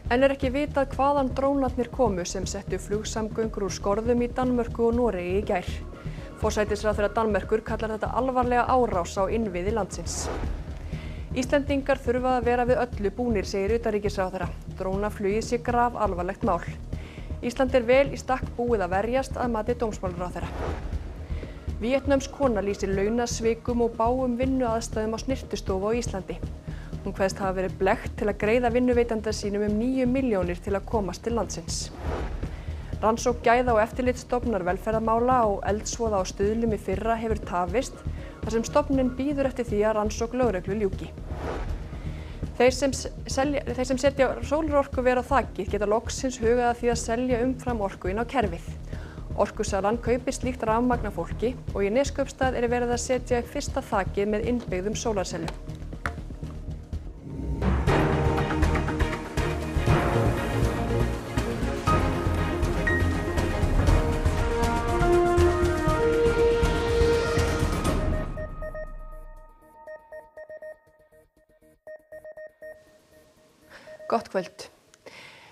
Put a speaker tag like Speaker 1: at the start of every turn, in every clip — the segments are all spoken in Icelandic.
Speaker 1: En ekki vitað hvaðan drónarnir komu sem settu flugsamgöngur úr skorðum í Danmörku og Noregi í gær. Forsætisráðherra Danmerkur kallar þetta alvarlega árás á innviði landsins. Íslendingar þurfa að vera við öllu búnir, segir utanríkisráðherra. Drónaflugið sé grafalvarlegt mál. Ísland er vel í stakk búið að verjast að mati dómsmálaráðherra. Víetnamsk kona lýsir launasvikum og bágum vinnuaðstæðum á snyrtistofu á Íslandi. Hún kveðst hafa verið blekkt til að greiða vinnuveitanda sínum 9 milljónir til að komast til landsins. Rannsókn gæða og eftirlitsstofnunar velferðarmála á eldsvoða á Stuðlum í fyrra hefur tafist, þar sem stofnunin bíður eftir því að rannsókn lögreglu ljúki. Þeir sem setja sólarorkuver á þakið geta loksins hugað að því að selja umfram orku inn á kerfið. Orkusalan kaupir slíkt rafmagn af fólki og í Neskaupstað er verið að setja upp fyrsta þakið með innbyggðum sólarseljum. Gott kvöld.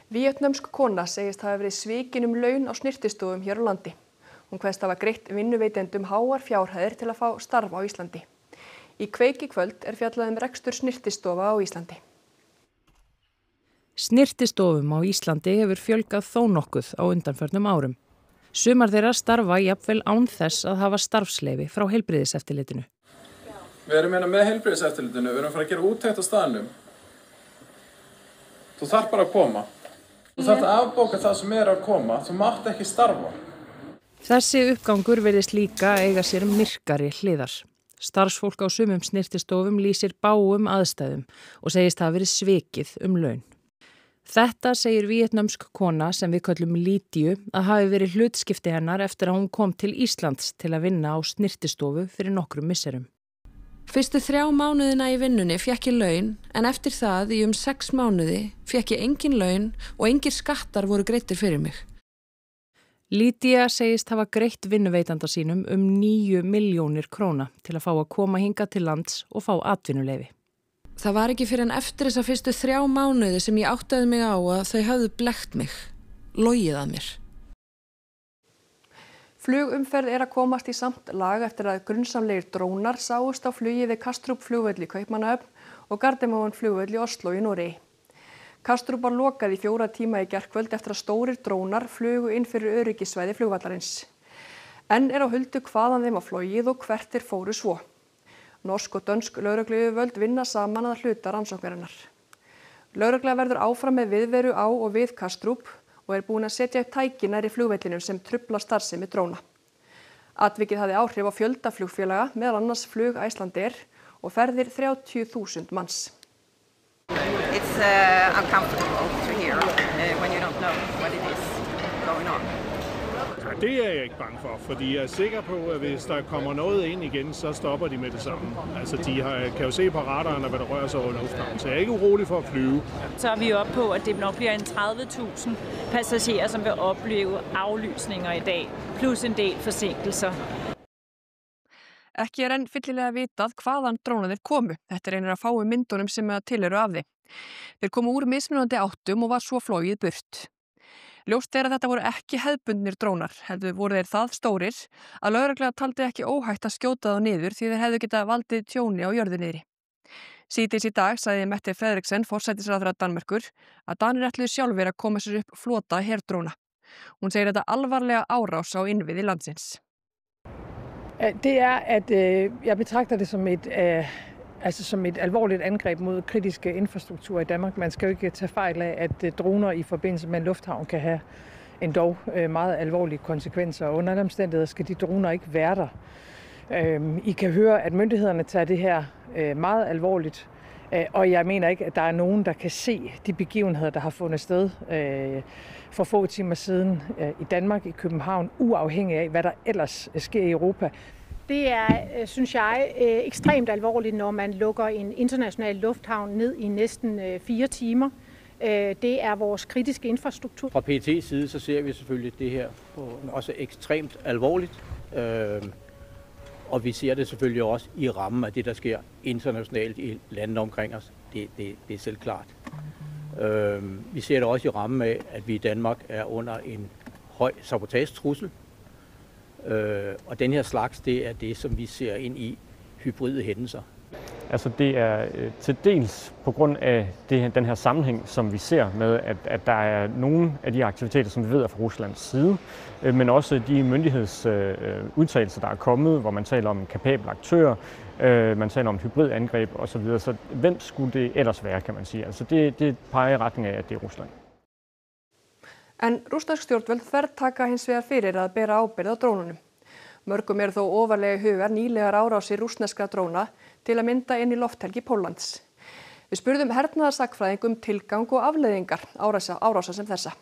Speaker 1: Víetnamsk kona segist hafa verið svikin laun á snyrtistofum hér á landi. Hún kveðst hafa greitt vinnuveitendum háar fjárhæðir til að fá starfa á Íslandi. Í Kveik í kvöld er fjallað rekstur snyrtistofa á Íslandi.
Speaker 2: Snyrtistofum á Íslandi hefur fjölgað þó nokkuð á undanförnum árum. Sumar þeirra starfa jafnvel án þess að hafa starfsleyfi frá heilbrigðiseftirlitinu.
Speaker 3: Við erum með heilbrigðiseftirlitinu, við erum að fara að gera úttekt á staðnum. Þú þarf bara að koma. Þú þarf að afbóka það sem er að koma. Þú mátt ekki starfa.
Speaker 2: Þessi uppgangur virðist líka eiga sér myrkari hliðar. Starfsfólk á sumum snyrtistofum lýsir bágum aðstæðum og segist hafa verið svikið laun. Þetta segir víetnamsk kona sem við köllum Lídiu að hafi verið hlutskipti hennar eftir að hún kom til Íslands til að vinna á snyrtistofu fyrir nokkrum misserum.
Speaker 4: Fyrstu 3 mánuðina í vinnunni fékk ég laun, en eftir það í 6 mánuði fékk ég engin laun og engir skattar voru greiddir fyrir mig.
Speaker 2: Lídia segist hafa greitt vinnuveitanda sínum 9 milljónir króna til að fá að koma hingað til lands og fá atvinnuleyfi.
Speaker 4: Það var ekki fyrir en eftir þessa fyrstu 3 mánuði sem ég áttaði mig á að þau höfðu blekkt mig, logið að mér.
Speaker 1: Flugumferð er að komast í samt lag eftir að grunnsamlegir drónar sáust á flugi við Kastrup flugvöll í Kaupmannahöfn og Gardermoen flugvöll í Oslo í Noregi. Kastrup var lokað í 4 tíma í gærkvöld eftir að stórir drónar flugu inn fyrir öryggissvæði flugvallarins. Enn er á huldu hvaðan þeim á flogið og hvert þeir fóru svo. Norsk og dönsk lögregluyfirvöld vinna saman að hluta rannsóknarinnar. Lögregla verður áfram með viðveru á og við Kastrup og er búin að setja upp tæki nærri flugvellinum sem trufla starfsemi dróna. Atvikið hafði áhrif á fjölda flugfélaga, meðal annars flug Icelandair og ferðir 30.000 manns.
Speaker 5: It's uncomfortable to hear when you don't know what it is going on.
Speaker 6: Det er jeg ikke bange for, fordi jeg er sikker på, at hvis der kommer noget ind igen, så stopper de med det samme. Altså, de kan jo se på radaren, hvad der rører sig over lufthavnen, så jeg er ikke urolig for at flyve.
Speaker 7: Så er vi oppe på, at det nok bliver en 30.000 passagerer, som vil opleve aflysninger i dag, plus en del forsinkelser.
Speaker 1: Ekki enn fyllilega vitað hvaðan drónarnir komu. Þetta einir af fáu myndunum sem til eru af þeim. Þeir komu úr mismunandi áttum og var svo flogið burt. Ljóst er að þetta voru ekki hefðbundnir drónar, heldur voru þeir það stórir að lögregla taldi ekki óhætt að skjóta þá niður því þeir hefðu getað valdið tjóni á jörðu niðri. Síðdegis í dag sagði Mette Frederiksen, forsætisráðherra Danmerkur, að Danir ætluðu sjálfir að koma sér upp flota herdróna. Hún segir þetta alvarlega árás á innviði landsins.
Speaker 8: Det at jeg betragter det som et alvorligt angreb mod kritiske infrastruktur i Danmark. Man skal jo ikke tage fejl af, at droner i forbindelse med en lufthavn kan have endog meget alvorlige konsekvenser. Under alle omstændigheder skal de droner ikke være der. I kan høre, at myndighederne tager det her meget alvorligt, og jeg mener ikke, at der er nogen, der kan se de begivenheder, der har fundet sted for få timer siden i Danmark, i København, uafhængig af, hvad der ellers sker i Europa.
Speaker 9: Det er, synes jeg, ekstremt alvorligt, når man lukker en international lufthavn ned i næsten 4 timer. Det er vores kritiske infrastruktur.
Speaker 10: Fra PET's side så ser vi selvfølgelig det her også ekstremt alvorligt. Og vi ser det selvfølgelig også i rammen af det, der sker internationalt i landene omkring os. Det er selv klart. Vi ser det også i rammen af, at vi i Danmark er under en høj sabotagetrussel. Og den her slags, det er det, som vi ser ind i hybride hændelser.
Speaker 11: Altså det er til dels på grund af den her sammenhæng, som vi ser med, at der er nogle af de aktiviteter, som vi ved er fra Ruslands side, men også de myndighedsudtalelser, der er kommet, hvor man taler om en kapabel aktør, man taler om et hybridangreb osv. Så hvem skulle det ellers være, kan man sige? Altså det peger i retning af, at det er Rusland.
Speaker 1: En rússnesk stjórnvöld þvertaka hins vegar fyrir að bera ábyrgð á drónunum. Mörgum þó ofarlega í hugar nýlegar árásir rússneskra dróna til að mynda inn í lofthelgi Póllands. Við spurðum hernaðarsakfræðing tilgang og afleiðingar árása sem þessa.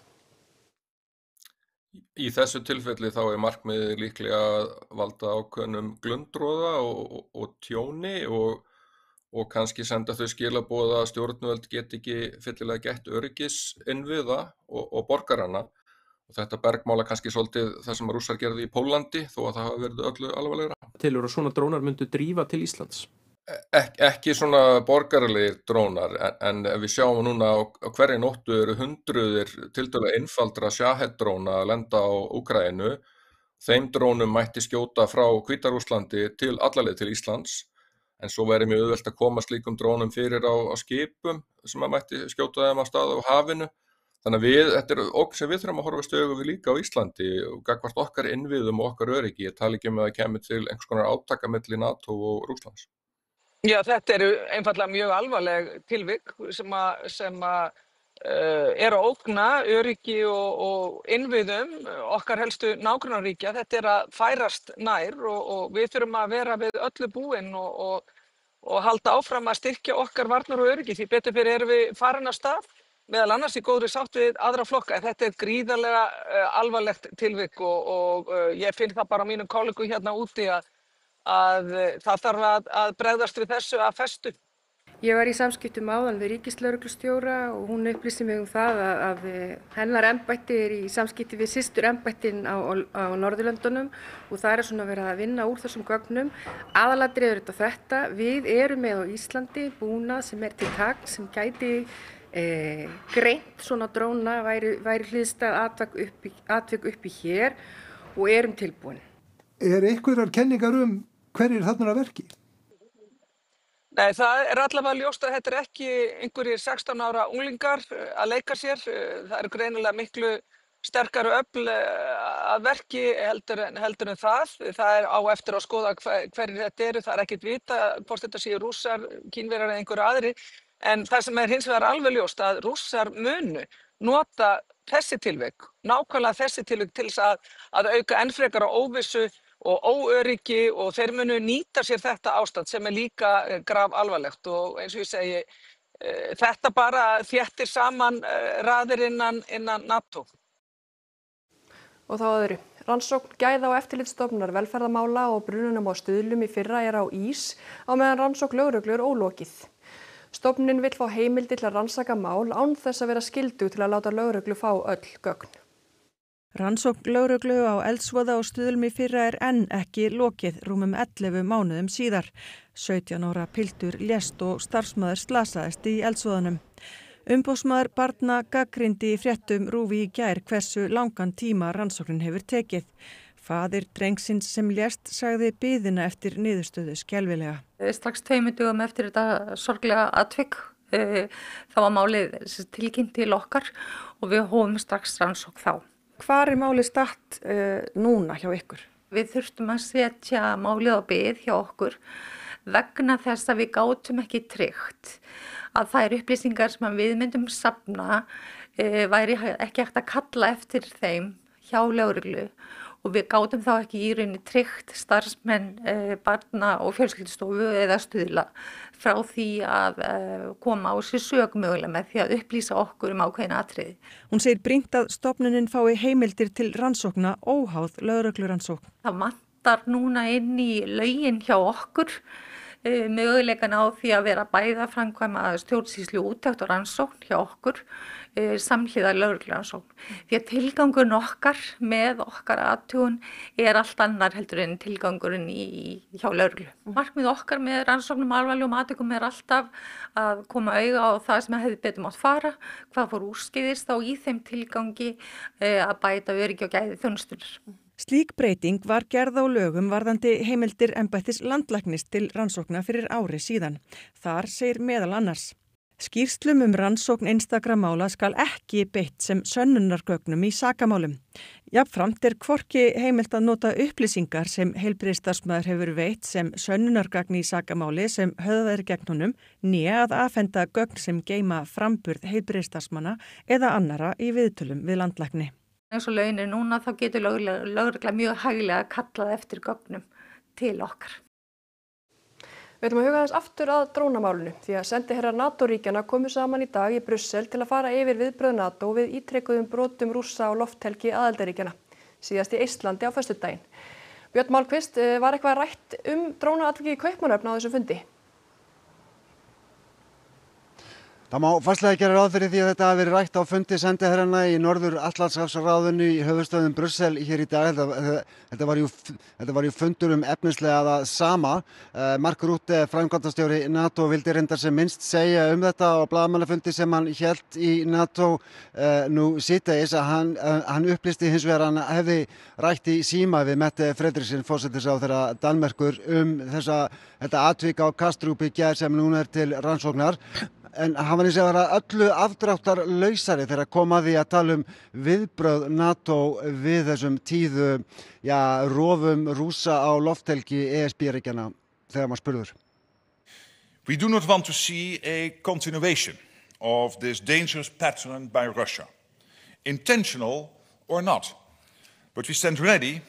Speaker 12: Í þessu tilfelli þá markmiðið líklega að valda ákveðnum glundroða og tjóni og kannski senda þau skilaboð að stjórnvöld get ekki fyllilega gætt öryggisinnviða og borgarana. Og þetta bergmála kannski svolítið það sem Rússar gerðu í Póllandi þó að það hafi verið öllu alvarlegra.
Speaker 13: Telur að svona drónar myndu drífa til Íslands?
Speaker 12: Ekki svona borgaralegir drónar en við sjáum núna á hverri nóttu eru hundruðir tiltölulega einfaldra Shahed-dróna að lenda á Úkraínu. Þeim drónum mætti skjóta frá Hvíta-Rússlandi til allaleið til Íslands. En svo væri mjög auðvelt að koma slíkum drónum fyrir á skipum sem að mætti skjóta þeim á stað á hafinu. Þannig að þetta ógn sem við þurfum að horfast í augu við líka á Íslandi og gagnvart okkar innviðum og okkar öryggi. Ég tala ekki að það kemur til einhvers konar átaka milli NATO og Rússlands.
Speaker 14: Já, þetta eru einfaldlega mjög alvarleg tilvik sem eru að ógna öryggi og innviðum okkar helstu nágrannaríkja. Þetta að færast nær og við þurfum að vera við öllu búin og halda áfram að styrkja okkar varnar og öryggi. Því betur fyrir erum við farin af stað, meðal annars í góðri sátt við aðra flokka. Þetta gríðarlega alvarlegt tilvik og ég finn það bara á mínum kollegum hérna úti að það þarf að bregðast við þessu að festu.
Speaker 15: Ég var í samskiptum áðan við ríkislögreglustjóra og hún upplýsti mig það að hennar embætti í samskipti við systur embættin á Norðurlöndunum og það svona verið að vinna úr þessum gögnum. Aðalatriður þetta, við erum með á Íslandi búnað sem til taks sem gæti greint svona dróna væri hliðstæð atvik uppi hér og erum tilbúin.
Speaker 16: Einhverjar kenningar hverjir þarna að verki?
Speaker 14: Nei, það allavega ljóst að þetta ekki einhverjir 16 ára unglingar að leika sér. Það greinilega miklu sterkari öfl að verki heldur en það. Það á eftir að skoða hverjir þetta eru. Það ekkert vita hvort þetta séu Rússar, Kínverjar eða einhverju aðri. En það sem hins vegar alveg ljóst að Rússar munu nota þessi tilvik, nákvæmlega þessi tilvik til þess að auka enn frekar á óvissu og óöryggi og þeir munu nýta sér þetta ástand sem líka graf alvarlegt og eins og ég segi, þetta bara þéttir saman raðir innan NATO.
Speaker 1: Og þá öðru. Rannsókn gæða og eftirlitsstofnunar velferðarmála og brunanum á Stuðlum í fyrra á ís á meðan rannsókn lögreglu ólokið. Stofnunin vill fá heimildir til að rannsaka mál án þess að vera skyldu til að láta lögreglu fá öll gögn.
Speaker 17: Rannsókn lögreglu á Eldsvoða og Stuðlum í fyrra enn ekki lokið rúmum 11 mánuðum síðar. 17 ára piltur lést og starfsmaður slasaðist í Eldsvoðanum. Umboðsmaður barna gagnrýndi í fréttum RÚV í gær hversu langan tíma rannsóknin hefur tekið. Faðir drengsins sem lést sagði biðina eftir niðurstöðu skelfilega.
Speaker 18: Strax 2 dögum eftir þetta sorglega atvik þá var málið tilkynnt til okkar og við hófum strax rannsókn þá.
Speaker 17: Hvar málið statt núna hjá ykkur?
Speaker 18: Við þurftum að setja málið á bið hjá okkur vegna þess að við gátum ekki tryggt að þær upplýsingar sem við myndum safna væri ekki hægt að kalla eftir þeim hjá lögreglu og við gátum þá ekki í rauninni tryggt starfsmenn barna og fjölskyldustofu eða Stuðla frá því að koma á sér sök mögulega með því að upplýsa okkur ákveðin atriði.
Speaker 17: Hún segir brýnt að stofnunin fái heimildir til rannsókna óháð lögreglurannsókn.
Speaker 18: Það vantar núna inn í lögin hjá okkur möguleikan á því að vera bæði að framkvæma stjórnsýslu úttekt og rannsókn hjá okkur samhliða lögreglurannsókn. Því að tilgangurinn okkar með okkar athugun allt annar heldur en tilgangurinn hjá lögreglu. Markmið okkar með rannsóknum alvarlegum atvikum alltaf að koma auga á það sem hefði betur mátt fara, hvað fór úrskeiðis þá í þeim tilgangi að bæta öryggi og gæði þjónustunnar.
Speaker 17: Slík breyting var gerð á lögum varðandi heimildir embættis landlæknis til rannsókna fyrir ári síðan. Þar segir meðal annars: skýrslum rannsókn einstakra mála skal ekki beitt sem sönnunargögnum í sakamálum. Jafnframt hvorki heimilt að nota upplýsingar sem heilbrigðisstarfsmaður hefur veitt sem sönnunargagn í sakamáli sem höfðað er gegn honum, né að afhenda gögn sem geyma framburð heilbrigðisstarfsmanna eða annara í viðtölum við landlækni.
Speaker 18: Eins og lögin núna þá getur lögregla mjög hæglega kallað eftir gögnum til okkar.
Speaker 1: Við ætlum að huga aðeins aftur að drónamálinu því að sendiherrar NATO-ríkjanna komu saman í dag í Brussel til að fara yfir viðbrögð NATO við ítrekuðum brotum Rússa á lofthelgi aðildarríkjanna, síðast í Eistlandi á föstudaginn. Björn Málkvist, var eitthvað rætt drónaatviki í Kaupmannahöfn á þessum fundi?
Speaker 19: Það má fastlega gera ráð fyrir því að þetta hafi verið rætt á fundi sendiherranna í Norður-Atlantshafsráðinu í höfuðstöðum Brussel hér í dag. Þetta var ju fundur efnislega það sama. Mark Rutte, framkvæmdastjóri NATO, vildi reyndar sem minnst segja þetta á blaðamannafundi sem hann hélt í NATO nú síðdegis að hann upplýsti hins vegar hann hefði rætt í síma við Mette Frederiksen, forsætisráðherra Danmerkur, þetta atvik á Kastrup í gær sem núna til rannsóknar. En hann var eins og öllu afdráttar lausari þegar kom að því að tala viðbrögð NATO við þessum tíðu rofum Rússa á lofthelgi ESB-ríkjanna þegar maður spurður.
Speaker 20: We do not want to see a continuation of this dangerous pattern by Russia, intentional or not. But we stand ready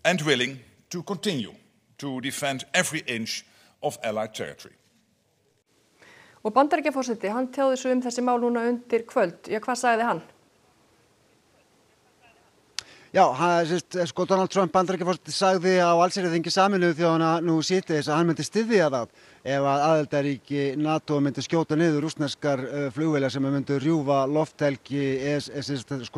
Speaker 20: and willing to continue to defend every inch of Allied territory.
Speaker 1: Og Bandaríkjaforseti, hann tjáði svo þessi mál núna undir kvöld. Hvað sagði hann?
Speaker 19: Donald Trump, Bandaríkjaforseti, sagði á allsherjarþingi Sameinuðu þjóðanna nú síðdegis að hann myndi styðja það ef að aðildarríki NATO myndi skjóta niður rússneskar flugvélar sem myndu rjúfa lofthelgi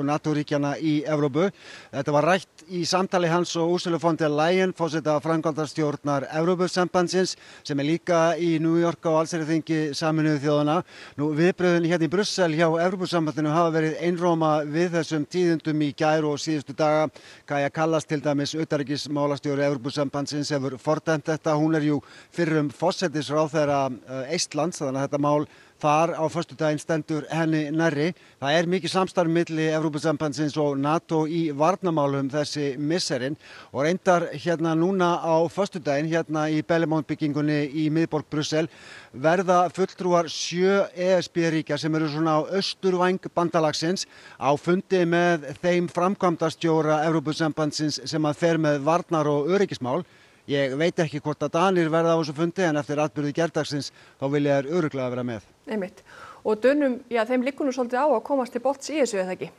Speaker 19: NATO-ríkjanna í Evrópu. Þetta var rætt í samtali hans og Ursula von der Leyen, forseta framkvæmdastjórnar Evrópusambandsins, sem líka í New York á allsherjarþingi Sameinuðu þjóðanna. Nú viðbrögðin hérna í Brussel hjá Evrópusambandinu hafa verið einróma við þessum tíðindum í gær og síðustu daga. Kaja Kallas, til dæmis utanríkismálastjóri Evrópusambandsins, hefur fordæmt þetta. Hún jú fyrrum forsætisráðherra Eistlands, þannig að þetta mál þar á föstudaginn stendur henni nærri. Það mikið samstarf milli Evrópusambandsins og NATO í varnarmálum þessi misserin og reyndar hérna núna á föstudaginn hérna í Bellemont byggingunni í miðborg Brussel verða fulltrúar 7 ESB-ríkja sem eru svona á austurvæng bandalagsins á fundi með þeim framkvæmdastjóra Evrópusambandsins sem að fer með varnar- og öryggismál. Ég veit ekki hvort að Danir verða á þessu fundi en eftir atburði gærdagsins þá vilja þær örugglega vera með.
Speaker 1: Einmitt. Og Dönum, þeim liggur nú svolítið á að komast til botns í þessu, eða ekki?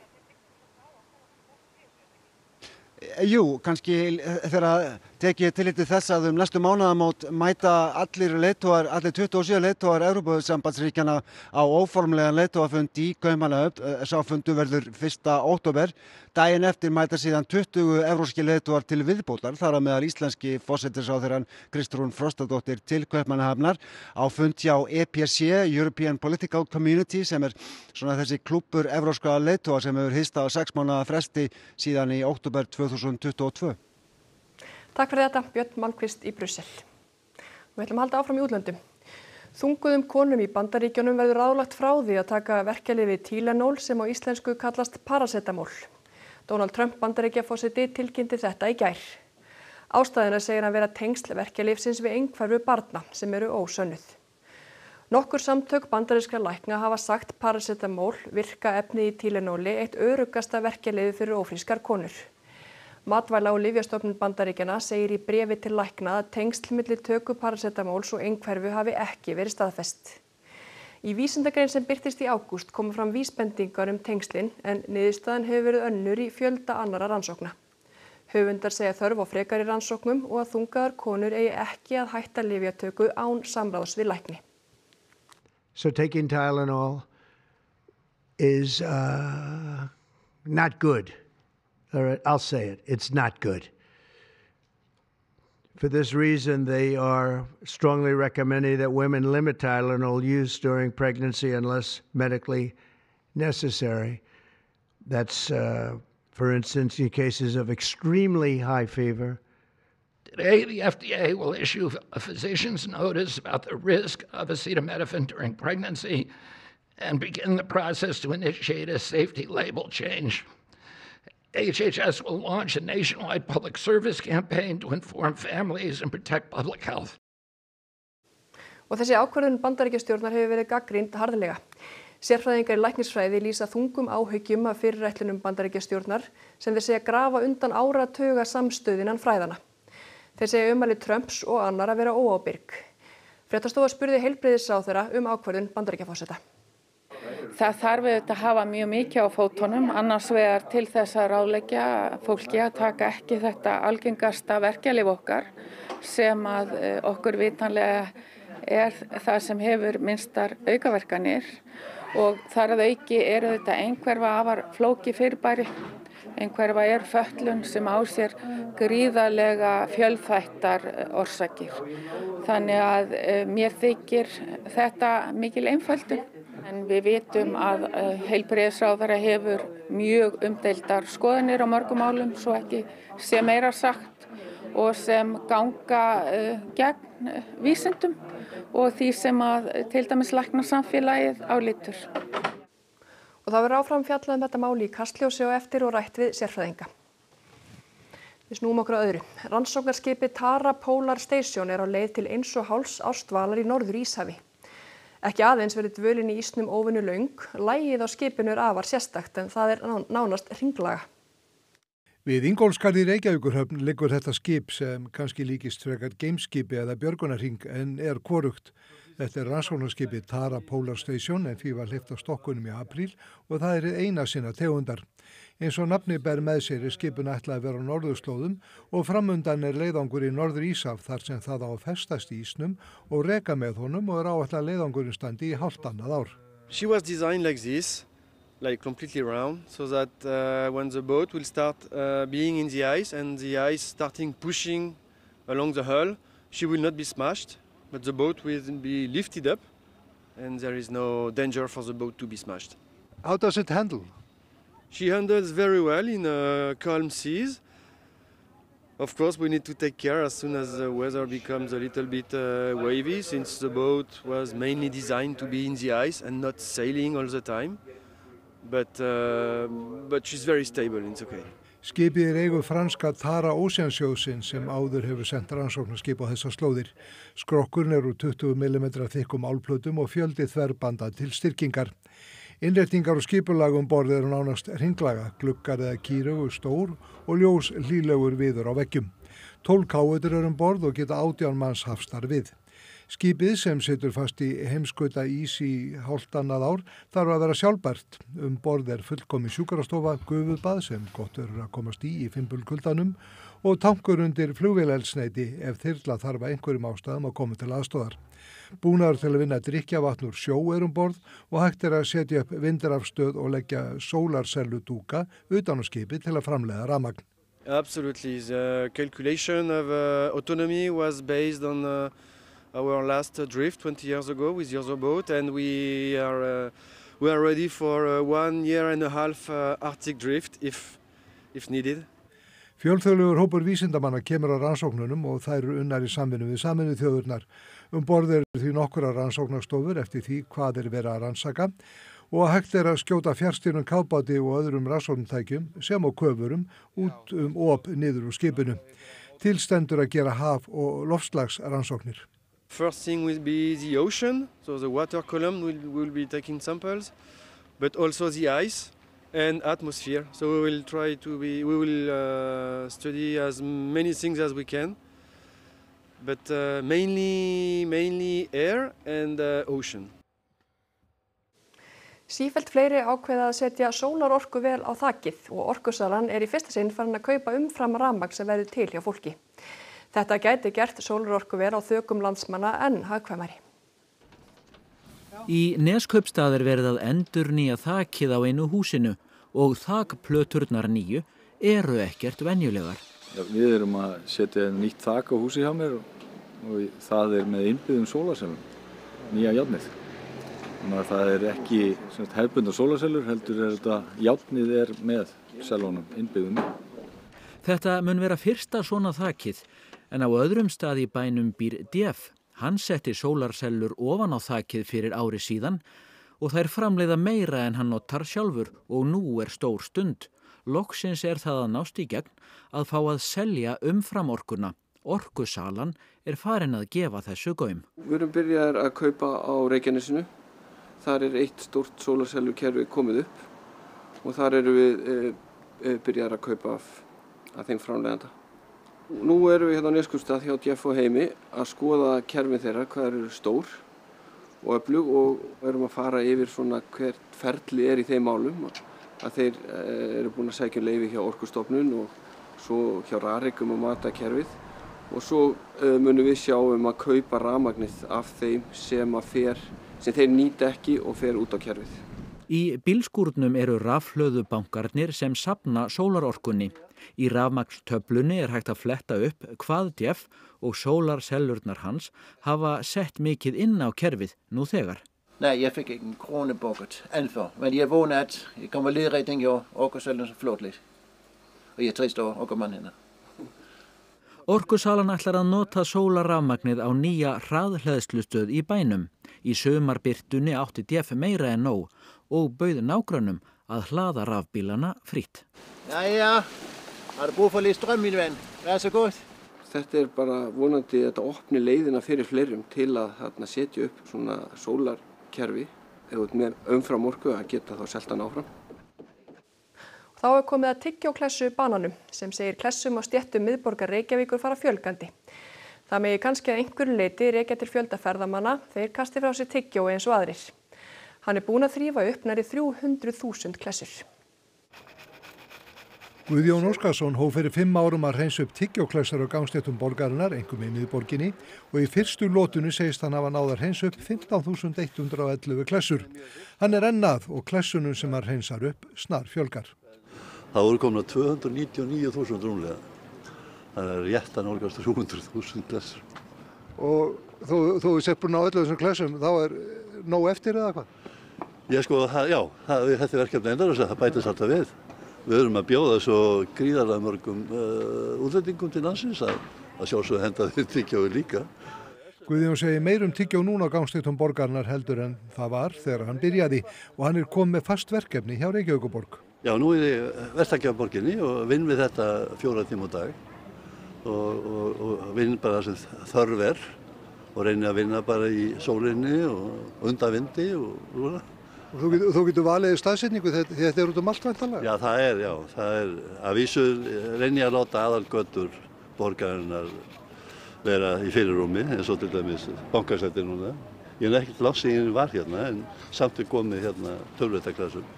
Speaker 19: Jú, kannski þegar tekið tilliti þess að næstu mánaðamót mæta allir 27 leiðtogar Evrópusambandsríkjanna á óformlegan leiðtogafund í Kaupmannahöfn. Sá fundur verður 1. október. Daginn eftir mæta síðan 20 evrópskir leiðtogar til viðbótar, þar á meðal íslenski forsætisráðherrann Kristrún Frostadóttir til Kaupmannahafnar á fund hjá EPC, European Political Community, sem svona þessi klúbbur evrópska leiðtoga sem hefur hist á 6 mánaða fresti síðan í október 2022.
Speaker 1: Takk fyrir þetta, Björn Málkvist í Brussel. Við ætlum að halda áfram í útlöndum. Þunguðum konum í Bandaríkjunum verður ráðlagt frá því að taka verkjalyfið Tylenol sem á íslensku kallast paracetamol. Donald Trump, Bandaríkjaforseti, tilkynnti þetta í gær. Ástæðuna segir hann vera tengsl verkjalyfsins við einhverfu barna sem eru ósönnuð. Nokkur samtök bandarískra lækna hafa sagt paracetamol, virka efni í Tylenoli, eitt öruggasta verkjalyfið fyrir ófrískar konur. Matvæla- og lyfjastofnun Bandaríkjanna segir í bréfi til lækna að tengsl milli töku paracetamóls og einhverfu hafi ekki verið staðfest. Í vísindagrein sem birtist í ágúst komu fram vísbendingar tengslin en niðurstaðan hefur verið önnur í fjölda annarra rannsókna. Höfundar segja þörf á frekari rannsóknum og að þungaðar konur eigi ekki að hætta lyfjatöku án samráðs við lækni.
Speaker 21: So taking Tylenol is not good. I'll say it. It's not good. For this reason, they are strongly recommending that women limit Tylenol use during pregnancy unless medically necessary. That's, for instance, in cases of extremely high fever.
Speaker 22: Today, the FDA will issue a physician's notice about the risk of acetaminophen during pregnancy and begin the process to initiate a safety label change. HHS will launch a nationwide public service campaign to inform families and protect public health.
Speaker 1: Og þessi ákvörðun Bandaríkjastjórnar hefur verið gagnrýnd harðlega. Sérfræðingar í læknisfræði lýsa þungum áhyggjum af fyrirætlunum Bandaríkjastjórnar sem þeir segja grafa undan áratuga samstöðu innan fræðanna. Þeir segja ummæli Trumps og annar að vera óábyrg. Fréttastofa spurði heilbrigðisráðherra ákvörðun Bandaríkjaforseta.
Speaker 23: Það þarf auðvitað að hafa mjög mikið á fótunum, annars vegar til þess að ráðleggja fólki að taka ekki þetta algengasta verkjalyf okkar sem að okkur vitanlega er það sem hefur minnstar aukaverkanir og þar að auki auðvitað einhverfa afar flókið fyrirbæri. Einhverfa fötlun sem á sér gríðarlega fjölþættar orsakir. Þannig að mér þykir þetta mikil einföldun. En við vitum að heilbrigðisráðherra hefur mjög umdeildar skoðanir á mörgum málum, svo ekki sé meira sagt, og sem ganga gegn vísindum og því sem að til dæmis læknasamfélagið álítur.
Speaker 1: Og það verður áfram fjallað þetta máli í Kastljósi og eftir og rætt við sérfræðinga. Við snúum okkur að öðru. Rannsóknarskipið Tara Polar Station á leið til 1,5 árs dvalar í Norður-Íshafi. Ekki aðeins verið dvölin í ísnum óvenju löng, lagið á skipinu afar sérstakt en það nánast hringlaga.
Speaker 16: Við Ingólfsgarði í Reykjavíkurhöfn liggur þetta skip sem kannski líkist frekar geimskipi eða björgunarhring en hvorugt. Þetta rannsóknarskipið Tara Polar Station en því var hleypt á stokkunum í apríl og það eina sinna tegundar. Eins og nafni ber með sér skipinu ætlað að vera á norðurslóðum og framundan leiðangur í Norður-Íshaf þar sem það á að festast í ísnum og reka með honum og áætlað leiðangurinn standi í hálft annað ár.
Speaker 24: She was designed like this, like completely round, so that when the boat will start being in the ice and the ice starting pushing along the hull, she will not be smashed, but the boat will be lifted up and there is no danger for the boat to be smashed.
Speaker 16: How does it handle?
Speaker 24: She handles very well in calm seas. Of course, we need to take care as soon as the weather becomes a little bit wavy, since the boat was mainly designed to be in the ice and not sailing all the time. But she's very stable, it's okay.
Speaker 16: Skipið eigu franska Tara Oceansjóðsins sem áður hefur sent rannsóknarskip á þessar slóðir. Skrokkurinn úr 20 mm þykkum álplötum og fjöldi þverbanda til styrkingar. Innréttingar og skipulagum borð nánast hringlaga, gluggar eða kýraugu stór og ljós hlýlegur viður á veggjum. 12 káetur borð og geta 18 manns hafstar við. Skipið sem situr fast í heimskauta ís í hálft annað ár þarf að vera sjálfbært. Borð fullkomin sjúkrastofa, gufubað sem gott verður að komast í fimbulkuldanum og tankur undir flugvélaeldsneyti ef þyrla þarf að einhverjum ástæðum að koma til aðstoðar. Búnaður til að vinna drykkjavatn úr sjó borð og hægt að setja upp vindrafstöð og leggja sólarselludúka utan á skipið til að framleiða rafmagn.
Speaker 24: Absolutely. The calculation of autonomy was based on our last drift 20 years ago with the other boat, and we are ready for a 1.5 year Arctic drift if needed.
Speaker 16: Fjölþjóðlegur hópur vísindamanna kemur á rannsóknunum og þær unnar í samvinnu við Sameinuðu þjóðirnar. Borð því nokkrar rannsóknarstofur eftir því hvað verið að rannsaka og hægt að skjóta fjarstýrðum kafbáti og öðrum rannsóknartækjum sem og köfurum út op niður úr skipinu. Til stendur að gera haf- og loftslagsrannsóknir.
Speaker 24: First thing will be the ocean, so the water column will be taking samples, but also the ice and atmosphere. So we will study as many things as we can, but mainly air and ocean.
Speaker 1: Sífellt fleiri ákveða að setja sólarorkuver á þakið og Orkusalan í fyrsta sinn farin að kaupa umfram rafmagn sem verður til hjá fólki. Þetta gæti gert sólarorkuver á þökum landsmanna enn hagkvæmari.
Speaker 2: Í Neskaupstað verið að endurnýja þakið á einu húsinu og þakplöturnar nýju eru ekkert venjulegar.
Speaker 3: Já, við erum að setja nýtt þak á húsi hjá mér og það með innbyggðum sólarsellum, nýja járnið. Þannig að það ekki hefðbundnar sólarsellur, heldur þetta járnið með sellunum innbyggðum.
Speaker 2: Þetta mun vera fyrsta svona þakið, en á öðrum stað í bænum býr DF. Hann setti sólarsellur ofan á þakið fyrir ári síðan og þær framleiða meira en hann notar sjálfur og nú stór stund. Loksins það að nást í gegn að fá að selja umfram orkuna. Orkusalan farin að gefa þessu gaum.
Speaker 13: Við erum byrjaðir að kaupa á Reykjanesinu. Þar eitt stórt sólarsellukerfi komið upp og þar erum við byrjaðir að kaupa af þeim framleiðanda. Nú erum við hérna á Neskaupstað hjá DF og Heimi að skoða kerfin þeirra, hvað eru stór og öflug og erum að fara yfir svona hvert ferli í þeim málum. Að þeir eru búin að sækja leyfi hjá Orkustofnun og svo hjá Rarik að mata kerfið og svo munum við sjá að kaupa rafmagnið af þeim sem þeir nýta ekki og fer út á kerfið.
Speaker 2: Í bílskúrnum eru rafhlöðubankarnir sem safna sólarorkunni. Í rafmagnstöflunni hægt að fletta upp hvað DF og sólarsellurnar hans hafa sett mikið inn á kerfið nú þegar.
Speaker 4: Nej, jeg fik ikke en krone bukket anfor, men jeg vågner at jeg kommer ledrætning i Orkusalan så flot lidt. Og jeg trist over Orkumann.
Speaker 2: Orkusalan ætlar að nota sólarrafmagnið á nýja hraðhleðslustöð í bænum. Í sumarbirtunni átti DF meira en nóg og bauð nágrönnum að hlaða rafbílana fritt.
Speaker 4: Jæja, har du brug for lidt strøm, min ven? Vær så god.
Speaker 13: Þetta bara vonandi að þetta opni leiðina fyrir fleirum til að setja upp svona sólarkerfi eða með umfram orku að geta þá selt hann áfram.
Speaker 1: Þá komið að tyggjóklessu bananum sem segir klessum á stéttum miðborgar Reykjavíkur fara fjölgandi. Það megi kannski að einhverju leyti rekja til fjölda ferðamanna, þeir kasti frá sér tyggjó eins og aðrir. Hann búinn að þrífa upp nærri 300.000 klessur.
Speaker 16: Guðjón Óskarsson hóf fyrir 5 árum að hreinsa upp tyggjóklessur á gangstéttum borgarinnar, einkum í miðborginni, og í fyrstu lotunu segist hann hafa náð að hreinsa upp 15.111 klessur. Hann enn að og klessunum sem hann hreinsar upp snar fjölgar.
Speaker 5: Það voru komna 299.000 rúmlega. Það rétt að nálgast 300.000 klessur.
Speaker 16: Og þú sett búin á öllu þessum klessum, þá nóg eftir eða hvað?
Speaker 5: Þetta verkefni endar þess að það bætist alltaf við. Við erum að bjóða svo gríðarlega mörgum útlendingum til landsins að sjálfsögðu henda þeir tyggjói líka.
Speaker 16: Guðjón segir meir tyggjó núna á gangstéttum borgarinnar heldur en það var þegar hann byrjaði og hann komið með fast verkefni hjá Reykjavíkurborg.
Speaker 5: Já, nú ég Vestakjafarborginni og vinn við þetta 4 tíma á dag og vinn bara sem þörf og reyni að vinna bara í sólinni og undan vindi og svona.
Speaker 16: Og þú getur valið staðsetningu þetta út allt væntanlega?
Speaker 5: Já, það að vísu reyni að láta aðalgötur borgarinnar vera í fyrirrúmi eins og til dæmis bankasæti núna. Ég ekki langt síðan ég var hérna en samt komið hérna tölvutaklassum.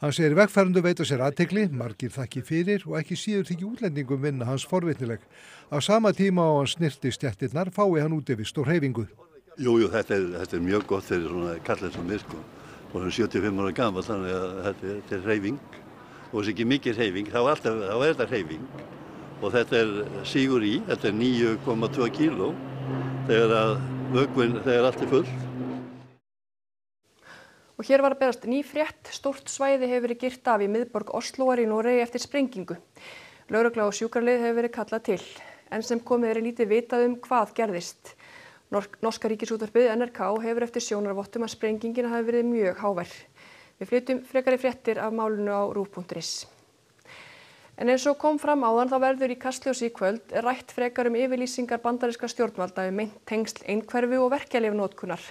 Speaker 16: Hann segir vegfarendur veita sér athygli, margir þakki fyrir og ekki síður þykir útlendingum vinna hans forvitnileg. Á sama tíma á hann snirti stéttirnar fái hann útivist og hreyfingu.
Speaker 5: Jú, þetta mjög gott fyrir svona kallinn sem mér sko. Og hann 75 ára gamall, þannig að þetta hreyfing. Og þess ekki mikið hreyfing, þá þetta hreyfing. Og þetta sígur í, þetta 9,2 kíló þegar vökvinn, þegar allt fullt.
Speaker 1: Og hér var að berast ný frétt, stórt svæði hefur verið girt af í miðborg Osloar í Noregi eftir sprengingu. Lögregla og sjúkralið hefur verið kallað til, en sem komið lítið vitað hvað gerðist. Norska ríkisútvarpið NRK hefur eftir sjónarvottum að sprengingin hafi verið mjög hávær. Við flytjum frekari fréttir af málinu á ruv.is. En eins og kom fram áðan þá verður í Kastljósi í kvöld rætt frekar yfirlýsingar bandarískra stjórnvalda meint tengsl einhverfu og verkjalyfjanotkunar.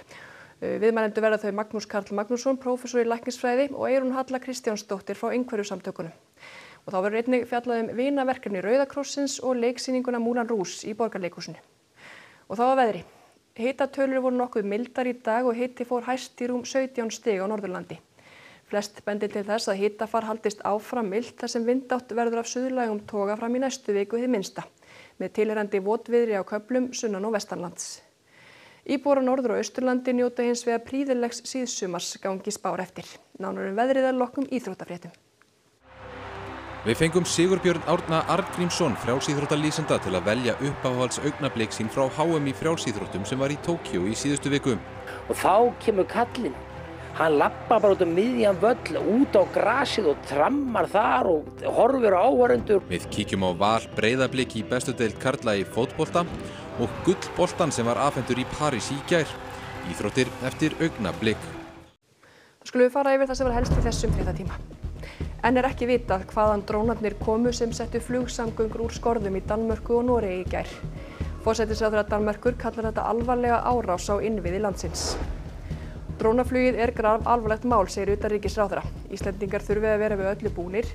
Speaker 1: Viðmælendur verða þau Magnús Karl Magnússon, prófessor í læknisfræði og Eyrún Halla Kristjánsdóttir frá einhverfusamtökunum. Og þá verður einnig fjallað vinaverkefni Rauða krossins og leiksýninguna Moulin Rouge í Borgarleikhúsinu. Og þá að veðri. Hitatölur voru nokkuð mildar í dag og hiti fór hæst í rúm 17 stig á Norðurlandi. Flest bendir til þess að hitafar haldist áfram milt þar sem vindátt verður af suðlægum toga fram í næstu viku hið minnsta, með tilheyrandi votviðri á köflum sunnan og vestanlands. Íbúar á Norður- og Austurlandi njóta hins vegar prýðilegs síðsumars gangi spár eftir. Nánar veðrið að loknum íþróttafréttum.
Speaker 6: Við fengum Sigurbjörn Árna Arngrímsson, frjálsíþróttalýsanda, til að velja uppáhalds augnablik sín frá HM í frjálsíþróttum sem var í Tókíó í síðustu viku.
Speaker 7: Og þá kemur kallinn. Hann lappar bara út miðjan völl, út á grasið og trammar þar og horfir á áhorfendur.
Speaker 6: Við kíkjum á Val Breiðablik í bestu deild karla í fótbolta og gullboltann sem var afhentur í París í gær. Íþróttir eftir augnablik.
Speaker 1: Skulum við fara yfir það sem var helst í þessum fréttatíma. Enn ekki vitað hvaðan drónarnir komu sem settu flugsamgöngur úr skorðum í Danmörku og Noregi í gær. Forsætisráðherra Danmerkur kallar þetta alvarlega árás á innviði landsins. Drónaflugið grafalvarlegt mál, segir utanríkisráðherra. Íslendingar þurfi að vera við öllu búnir.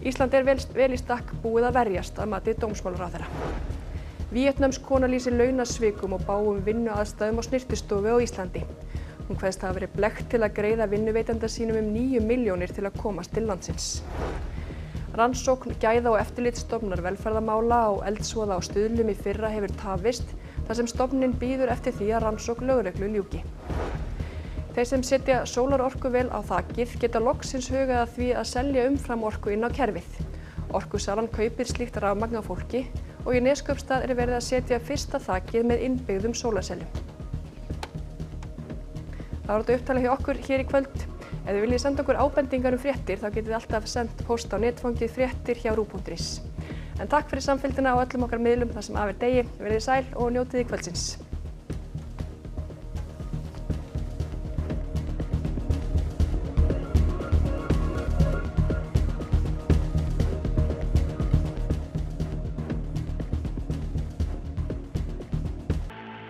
Speaker 1: Ísland vel í stakk búið að verjast að mati dómsmálaráðherra. Víetnamsk kona lýsir launasvikum og bágum vinnuaðstæðum á snyrtistofu á Íslandi. Hún kveðst hafa verið blekkt til að greiða vinnuveitanda sínum 9 milljónir til að komast til landsins. Rannsókn Gæða- og eftirlitsstofnunar velferðarmála á eldsvoða á Stuðlum í fyrra hefur tafist þar sem stofnunin bíður eftir því að rannsókn lögreglu ljúki. Þeir sem setja sólarorkuvél á þakið geta loksins hugað að því að selja umframorku inn á kerfið. Orkusalan kaupir slíkt rafmagn á fólki og í Neskaupstað verið að setja fyrsta þakið með innbyggðum sólarsellum. Það var þetta upptalið hjá okkur hér í kvöld. Ef þið viljið senda okkur ábendingar fréttir þá getið þið alltaf sendt póst á netfangið fréttir hjá ruv.is. En takk fyrir samfylgdina á öllum okkar miðlum þar sem af degi. Verið sæl og njótið kvöldsins.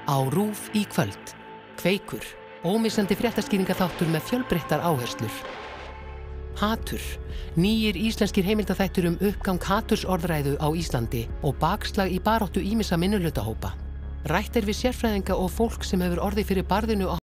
Speaker 8: Á RÚV í kvöld. Kveikur. Ómissandi fréttaskýringaþáttur með fjölbreyttar áherslur. Hatur. Nýir íslenskir heimildaþættir uppgang hatursorðræðu á Íslandi og bakslag í baráttu ýmissa minnihlutahópa. Rætt við sérfræðinga og fólk sem hefur orðið fyrir barðinu á